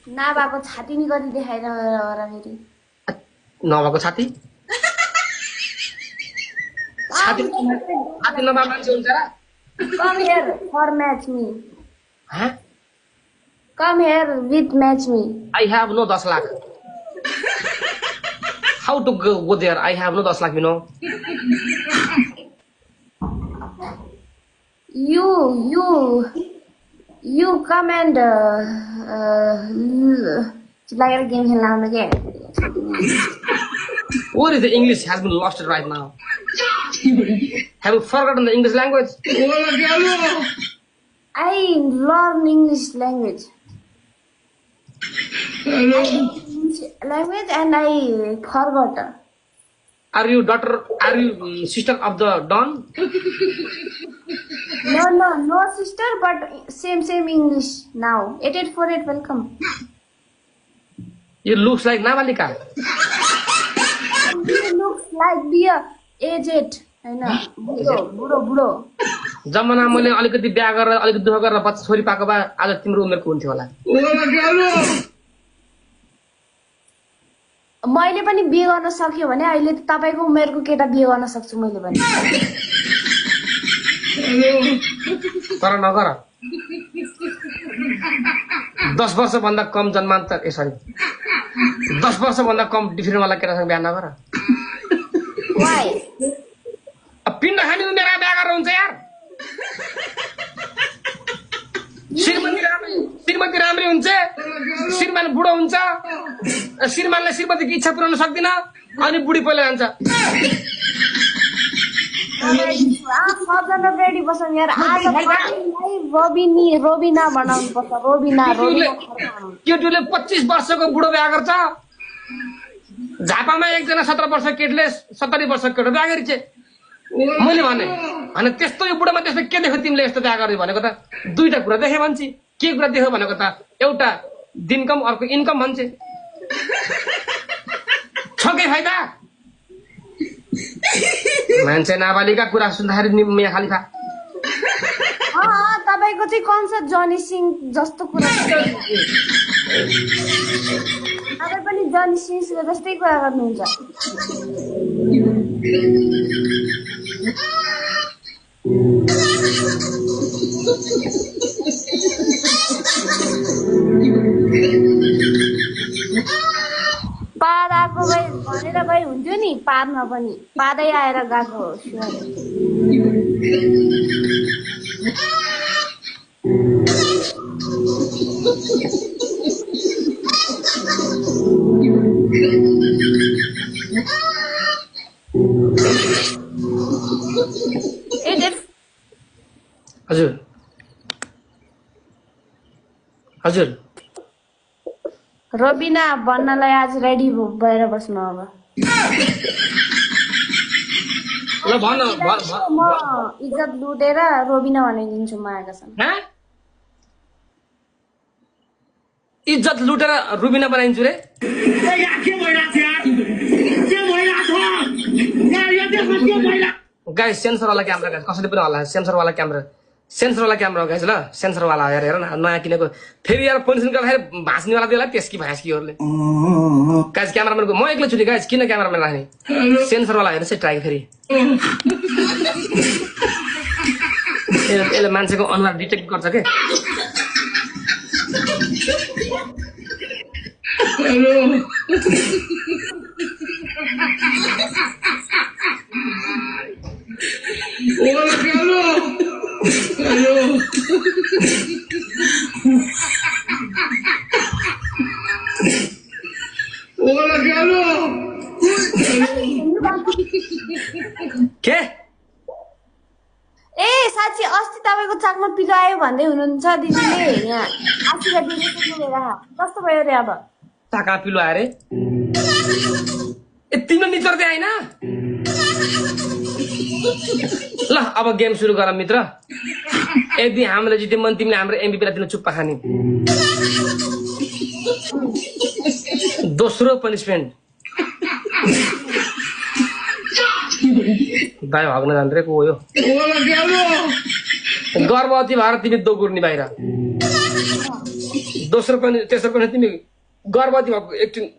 नभएको छाती नि कति देखाइरह फेरि नभएको छाती छाती नभएको मान्छे हुन्छ र Come here for match me. Huh? Come here with match me. I have no 10 lakh. How to go there? I have no 10 lakh, you know. You come and like a game again. What is the English has been lost right now? Have you forgotten the English language? I learn English language. Language and I forgot. Are you daughter? Are you sister of the Don? No sister, but same English now. 8848, welcome. You looks like Nabalika. You looks like beer aged. बुढो जमाना मैले अलिकति बिहा गरेर अलिकति दुःख गरेर बच्चा छोरी पाएको भए आज तिम्रो उमेरको हुन्थ्यो होला मैले पनि बिहे गर्न सक्यो भने अहिले तपाईको उमेरको केटा बिहे गर्न सक्छु मैले पनि तर नगर 10 वर्ष भन्दा कम जन्मान्तर 10 वर्ष भन्दा कम डिफरेन्ट वाला केटासँग बिहे नगर Why? पिण्ड खाने उमेरमा बिहा गरेर हुन्छ यार श्रीमती राम्री हुन्छ श्रीमान बुढो हुन्छ श्रीमानले श्रीमतीको इच्छा पुर्याउन सक्दिन अनि बुढी पहिला जान्छ सबजना रेडी बस्छन् यार आज रोबिना बनाउनु पर्छ रोबिना केटीले 25 वर्षको बुढो बिहा गर्छ झापामा एकजना 17 वर्ष केटीले 70 वर्ष केटो बिहा गरिछ मैले भने अनि त्यस्तो यो बुढामा त्यस्तो के देख्यो तिमीले यस्तो बिहा गर्दै भनेको त दुईटा कुरा देखे भन्छ के कुरा देख्यो भनेको त एउटा दिनकम अर्को इन्कम भन्छ छकै फाइदा मान्छे नाबालिका कुरा सुन्दाखेरि मिया खाली खा तपाईको चाहिँ कन्सर्ट जनी सिंह जस्तो कुरा तपाईँ पनि जनी सिंहको जस्तै कुरा गर्नुहुन्छ पादाको भए भनेर भए हुन्थ्यो नि पार्न पनि पादै आएर गएको हो हजुर हजुर रोबिना भन्नलाई आज रेडी भएर बस्नु अब ल भन म इज्जत लुटेर रोबिना भनिदिन्छु म आएका छन् इज्जत लुटेर रुबिना बनाइन्छु रे गाइस सेन्सर वाला क्यामेरा गाइस कसैले पनि होला सेन्सर वाला क्यामेरा गाइस ल सेन्सर वाला हेर न नयाँ किनेको फेरि यार पोजिसन गर्दाखेरि भाँच्ने वाला देला त्यसकी भाँच्कीहरूले गाइस क्यामेराम्यानको म एक्लै छु नि गाइस किन क्यामेराम्यान राख्ने सेन्सर वाला हेर्नुहोस् है ट्राई फेरि यसले मान्छेको अनुहार डिटेक्ट गर्छ के के ए साँच्ची अस्ति तपाईको चाकमा पिलो आयो भन्दै हुनुहुन्छ दिदीले यहाँ आशीर्वाद दिनु कस्तो भयो रे अब चाका पिलो आयो रे ए तिम्रो निचर्दै आइन ल अब गेम सुरु गर मित्र यदि हामीले जित्यौँ भने तिमीले हाम्रो एमबीपीलाई दिन चुप्पा खाने दोस्रो पनिसमेन्ट दाइ हग्न जान्छ रे को हो यो गर्भवती भएर तिमी दोगुर्नी बाहिर दोस्रो पनि तेस्रो पनि तिमी गर्भवती भएको एकछिन